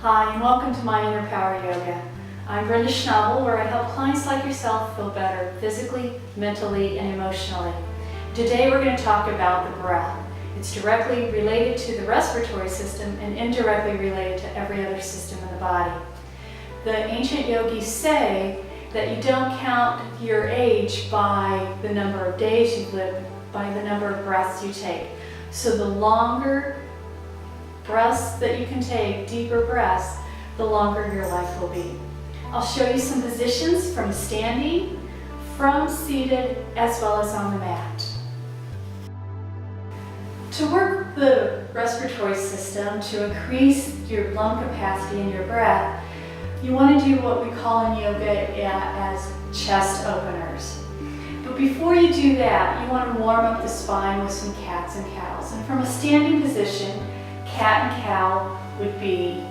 Hi, and welcome to my Inner Power Yoga. I'm Brenda Schnabel, where I help clients like yourself feel better physically, mentally, and emotionally. Today we're going to talk about the breath. It's directly related to the respiratory system and indirectly related to every other system in the body. The ancient yogis say that you don't count your age by the number of days you've lived, by the number of breaths you take. So the longer breaths that you can take, deeper breaths, the longer your life will be. I'll show you some positions from standing, from seated, as well as on the mat. To work the respiratory system, to increase your lung capacity and your breath, you want to do what we call in yoga as chest openers. But before you do that, you want to warm up the spine with some cats and cows. And from a standing position, cat and cow would be,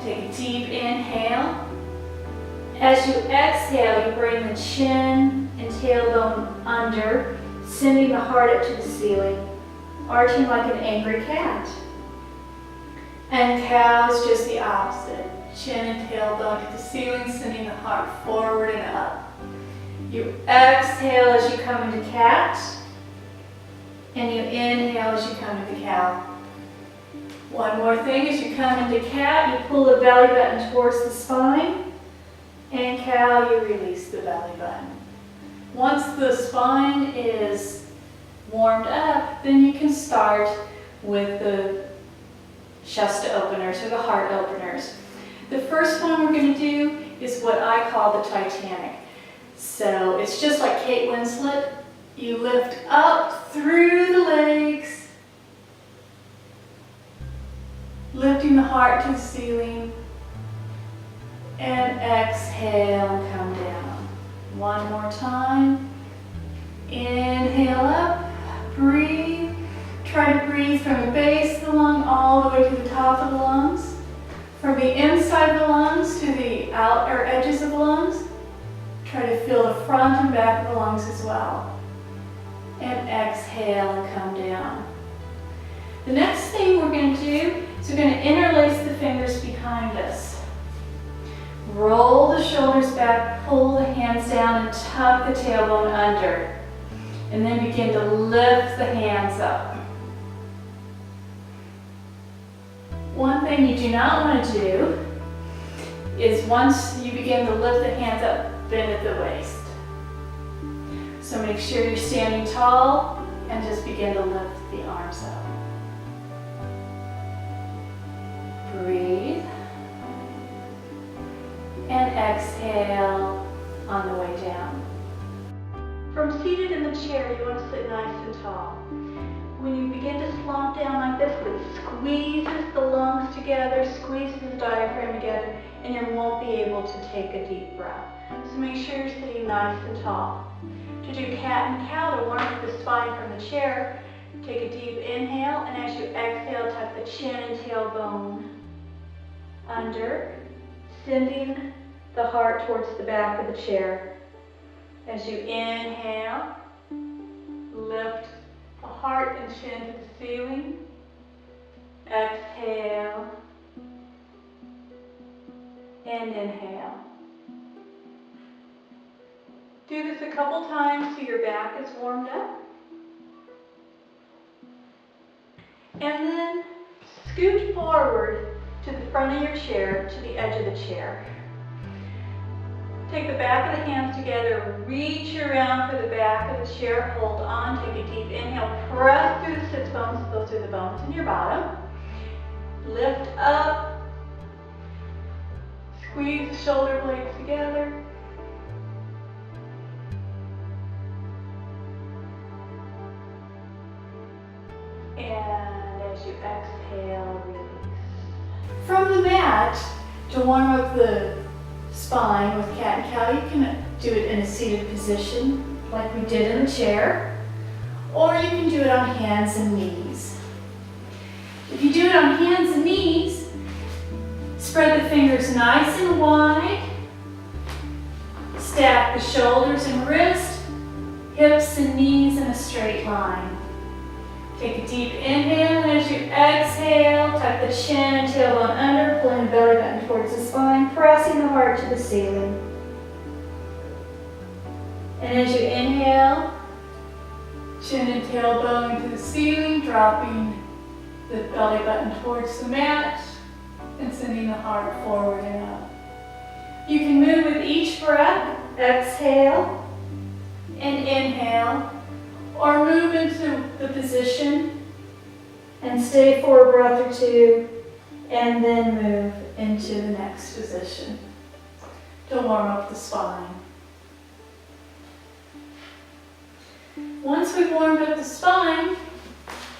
take a deep inhale. As you exhale, you bring the chin and tailbone under, sending the heart up to the ceiling, arching like an angry cat. And cow is just the opposite. Chin and tailbone to the ceiling, sending the heart forward and up. You exhale as you come into cat, and you inhale as you come into cow. One more thing, as you come into cat, you pull the belly button towards the spine, and cow, you release the belly button. Once the spine is warmed up, then you can start with the chest openers or the heart openers. The first one we're going to do is what I call the Titanic. So it's just like Kate Winslet. You lift up through the legs, lifting the heart to the ceiling, and exhale and come down. One more time. Inhale up, breathe. Try to breathe from the base of the lung all the way to the top of the lungs. From the inside of the lungs to the outer edges of the lungs. Try to feel the front and back of the lungs as well. And exhale and come down. The next thing we're going to do is we're going to interlace the fingers behind us. Roll the shoulders back, pull the hands down, and tuck the tailbone under. And then begin to lift the hands up. One thing you do not want to do is once you begin to lift the hands up, bend at the waist. So make sure you're standing tall and just begin to lift the arms up. Breathe. And exhale on the way down. From seated in the chair, you want to sit nice and tall. When you begin to slump down like this, it squeezes the lungs together, squeezes the diaphragm together, and you won't be able to take a deep breath. So make sure you're sitting nice and tall. To do cat and cow, to warm up the spine from the chair, take a deep inhale, and as you exhale, tuck the chin and tailbone under, sending the heart towards the back of the chair. As you inhale, lift the heart and chin to the ceiling. Exhale and inhale. Do this a couple times so your back is warmed up. And then scoot forward to the front of your chair, to the edge of the chair. Take the back of the hands together, reach around for the back of the chair, hold on, take a deep inhale, press through the sits bones, those are the bones in your bottom. Lift up, squeeze the shoulder blades together. And as you exhale, release. From the mat, to warm up the spine with cat and cow, you can do it in a seated position like we did in the chair, or you can do it on hands and knees. If you do it on hands and knees, spread the fingers nice and wide, stack the shoulders and wrists, hips and knees in a straight line. Take a deep inhale, and as you exhale, tuck the chin and tailbone under, pulling the belly button towards the spine, pressing the heart to the ceiling. And as you inhale, chin and tailbone to the ceiling, dropping the belly button towards the mat and sending the heart forward and up. You can move with each breath, Exhale. and inhale, or move into the position And stay for a breath or two. and then move into the next position to warm up the spine. Once we've warmed up the spine,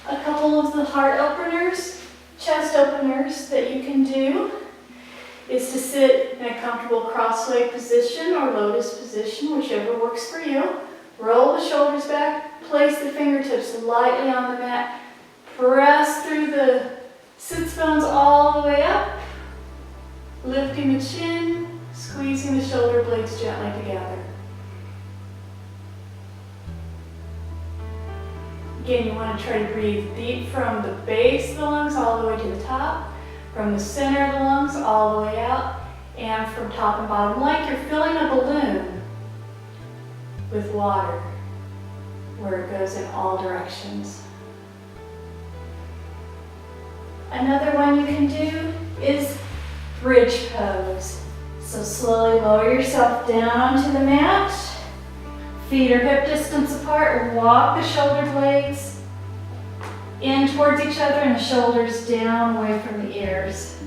a couple of the heart openers, chest openers that you can do is to sit in a comfortable cross-leg position or lotus position, whichever works for you. Roll the shoulders back, place the fingertips lightly on the mat, press through the sits bones all the way up, lifting the chin, squeezing the shoulder blades gently together. Again, you want to try to breathe deep from the base of the lungs all the way to the top, from the center of the lungs all the way out, and from top and bottom, like you're filling a balloon with water where it goes in all directions. Another one you can do is bridge pose. So slowly lower yourself down to the mat. Feet are hip distance apart. Walk the shoulder blades in towards each other and the shoulders down away from the ears.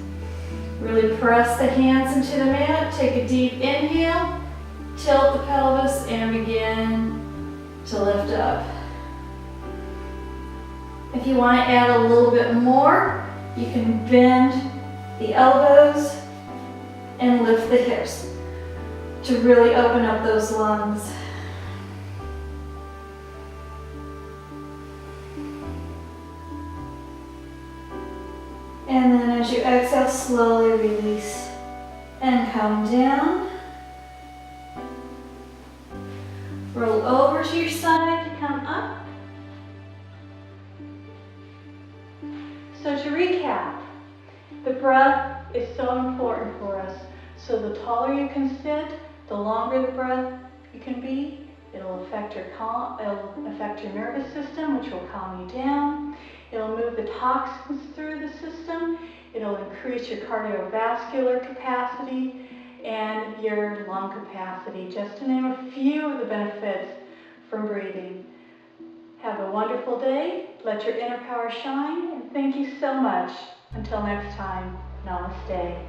Really press the hands into the mat. Take a deep inhale. Tilt the pelvis and begin to lift up. If you want to add a little bit more, you can bend the elbows and lift the hips to really open up those lungs. And then as you exhale, slowly release and come down. Roll over to your side to come up. So to recap, the breath is so important for us. So the taller you can sit, the longer the breath you can be. It'll affect your nervous system, which will calm you down. It'll move the toxins through the system. It'll increase your cardiovascular capacity and your lung capacity, just to name a few of the benefits from breathing. Have a wonderful day. Let your inner power shine. And thank you so much. Until next time, namaste.